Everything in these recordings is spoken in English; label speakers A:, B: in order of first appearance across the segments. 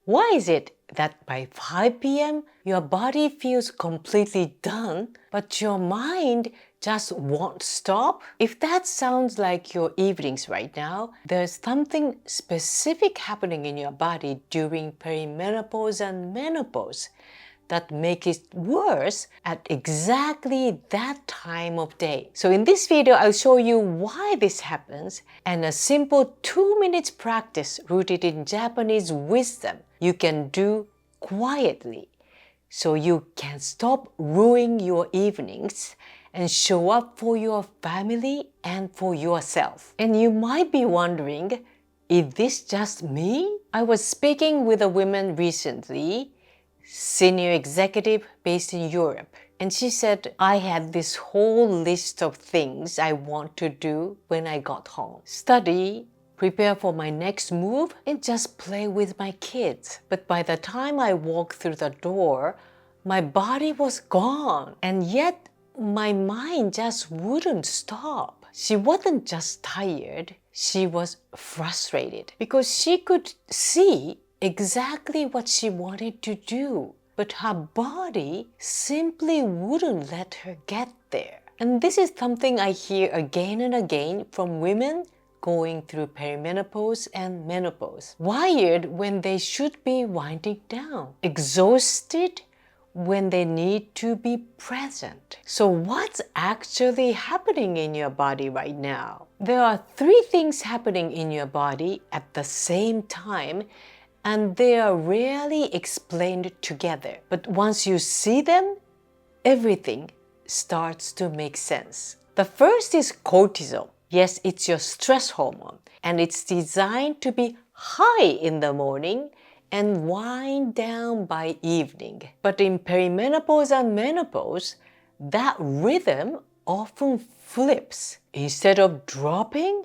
A: Why is it that by 5 p.m. your body feels completely done, but your mind just won't stop? If that sounds like your evenings right now, there's something specific happening in your body during perimenopause and menopause that make it worse at exactly that time of day. So in this video, I'll show you why this happens and a simple 2 minutes practice rooted in Japanese wisdom you can do quietly so you can stop ruining your evenings and show up for your family and for yourself. And you might be wondering, is this just me? I was speaking with a woman recently, senior executive based in Europe. And she said, I had this whole list of things I want to do when I got home. Study, prepare for my next move, and just play with my kids. But by the time I walked through the door, my body was gone. And yet, my mind just wouldn't stop. She wasn't just tired, she was frustrated because she could see exactly what she wanted to do, but her body simply wouldn't let her get there. And this is something I hear again and again from women going through perimenopause and menopause. Wired when they should be winding down, exhausted when they need to be present. So what's actually happening in your body right now? There are 3 things happening in your body at the same time, and they are rarely explained together. But once you see them, everything starts to make sense. The first is cortisol. Yes, it's your stress hormone, and it's designed to be high in the morning and wind down by evening. But in perimenopause and menopause, that rhythm often flips. Instead of dropping,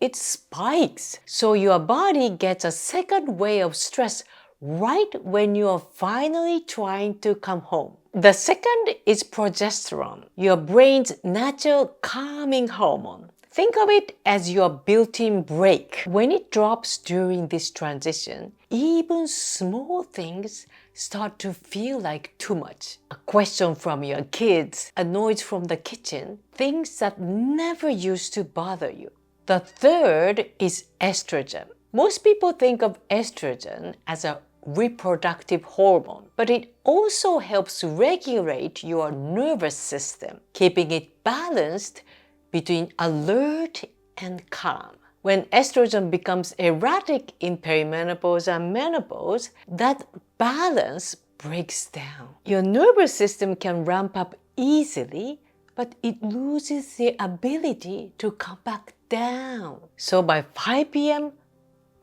A: it spikes. So your body gets a second wave of stress right when you are finally trying to come home. The second is progesterone, your brain's natural calming hormone. Think of it as your built-in brake. When it drops during this transition, even small things start to feel like too much. A question from your kids, a noise from the kitchen, things that never used to bother you. The third is estrogen. Most people think of estrogen as a reproductive hormone, but it also helps regulate your nervous system, keeping it balanced between alert and calm. When estrogen becomes erratic in perimenopause and menopause, that balance breaks down. Your nervous system can ramp up easily, but it loses the ability to come back down. So by 5 p.m.,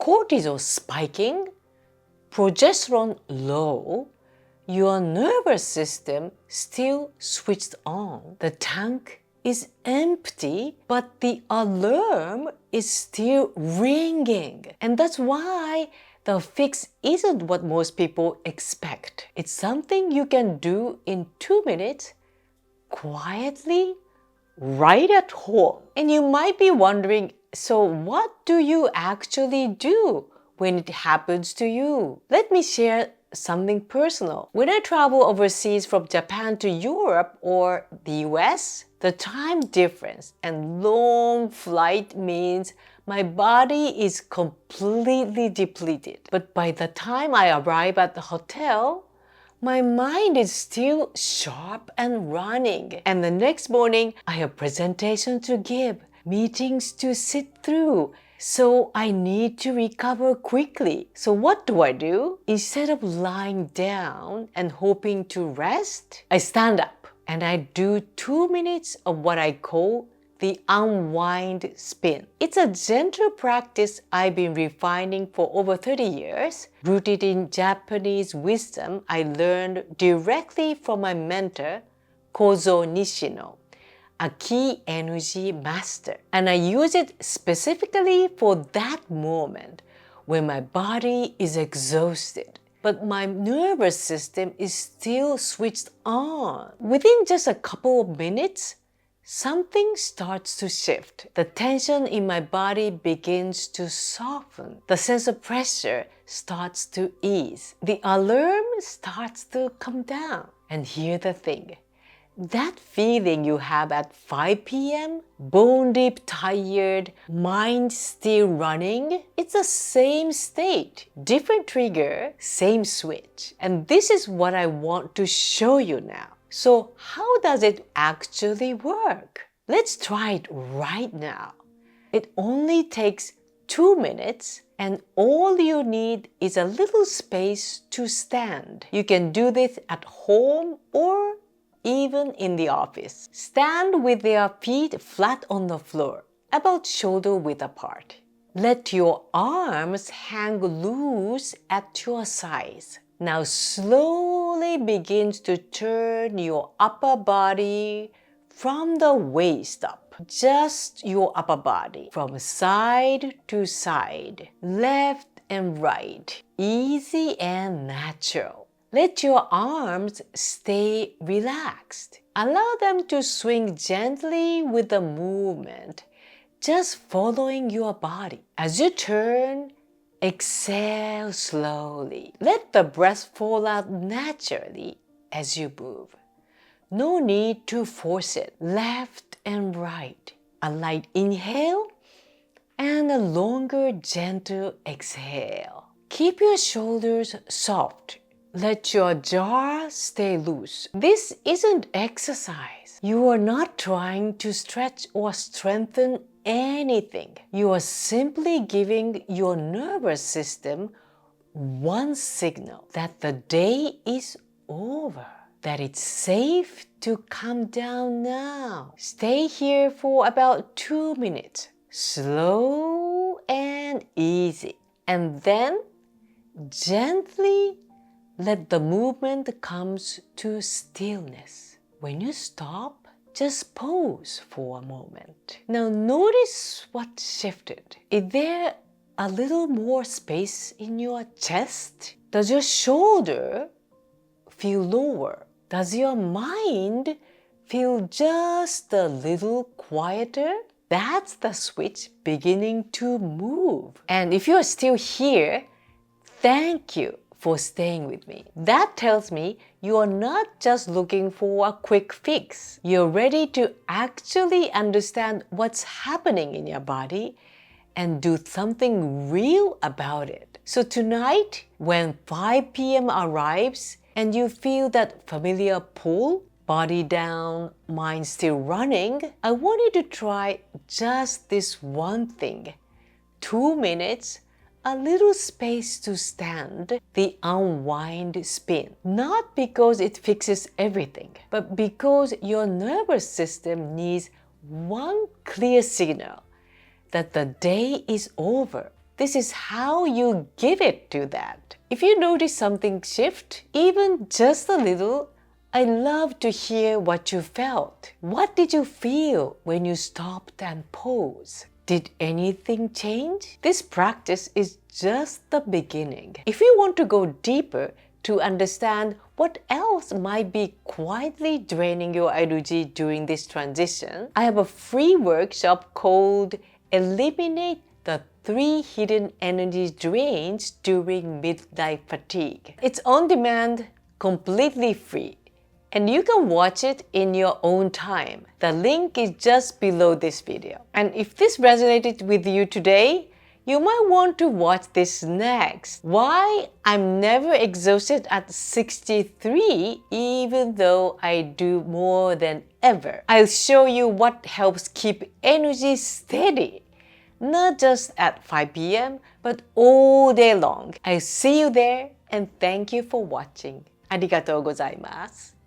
A: cortisol spiking, progesterone low, your nervous system still switched on. The tank is empty, but the alarm is still ringing. And that's why the fix isn't what most people expect. It's something you can do in 2 minutes, quietly, right at home. And you might be wondering, so what do you actually do when it happens to you? Let me share something personal. When I travel overseas from Japan to Europe or the US, the time difference and long flight means my body is completely depleted. But by the time I arrive at the hotel, my mind is still sharp and running. And the next morning, I have presentations to give, meetings to sit through. So I need to recover quickly. So what do? Instead of lying down and hoping to rest, I stand up and I do 2 minutes of what I call the unwind spin. It's a gentle practice I've been refining for over 30 years, rooted in Japanese wisdom I learned directly from my mentor, Kozo Nishino, a key energy master. And I use it specifically for that moment when my body is exhausted, but my nervous system is still switched on. Within just a couple of minutes, something starts to shift. The tension in my body begins to soften. The sense of pressure starts to ease. The alarm starts to come down. And here's the thing. That feeling you have at 5 p.m., bone deep tired, mind still running, it's the same state. Different trigger, same switch. And this is what I want to show you now. So how does it actually work? Let's try it right now. It only takes 2 minutes and all you need is a little space to stand. You can do this at home or even in the office. Stand with your feet flat on the floor, about shoulder width apart. Let your arms hang loose at your sides. Now slowly begin to turn your upper body from the waist up. Just your upper body from side to side, left and right. Easy and natural. Let your arms stay relaxed. Allow them to swing gently with the movement, just following your body. As you turn, exhale slowly. Let the breath fall out naturally as you move. No need to force it. Left and right. A light inhale and a longer, gentle exhale. Keep your shoulders soft. Let your jaw stay loose. This isn't exercise. You are not trying to stretch or strengthen anything. You are simply giving your nervous system one signal that the day is over, that it's safe to come down now. Stay here for about 2 minutes, slow and easy, and then gently let the movement comes to stillness. When you stop, just pause for a moment. Now notice what shifted. Is there a little more space in your chest? Does your shoulder feel lower? Does your mind feel just a little quieter? That's the switch beginning to move. And if you're still here, thank you for staying with me. That tells me you are not just looking for a quick fix. You're ready to actually understand what's happening in your body and do something real about it. So tonight, when 5 p.m. arrives and you feel that familiar pull, body down, mind still running, I want you to try just this one thing. 2 minutes, a little space to stand, the unwind spin. Not because it fixes everything, but because your nervous system needs one clear signal that the day is over. This is how you give it to that. If you notice something shift, even just a little, I love to hear what you felt. What did you feel when you stopped and paused? Did anything change? This practice is just the beginning. If you want to go deeper to understand what else might be quietly draining your energy during this transition, I have a free workshop called Eliminate the 3 Hidden Energy Drains During Midlife Fatigue. It's on demand, completely free. And you can watch it in your own time. The link is just below this video. And if this resonated with you today, you might want to watch this next. Why I'm never exhausted at 63 even though I do more than ever. I'll show you what helps keep energy steady. Not just at 5 p.m. but all day long. I'll see you there and thank you for watching. ありがとうございます。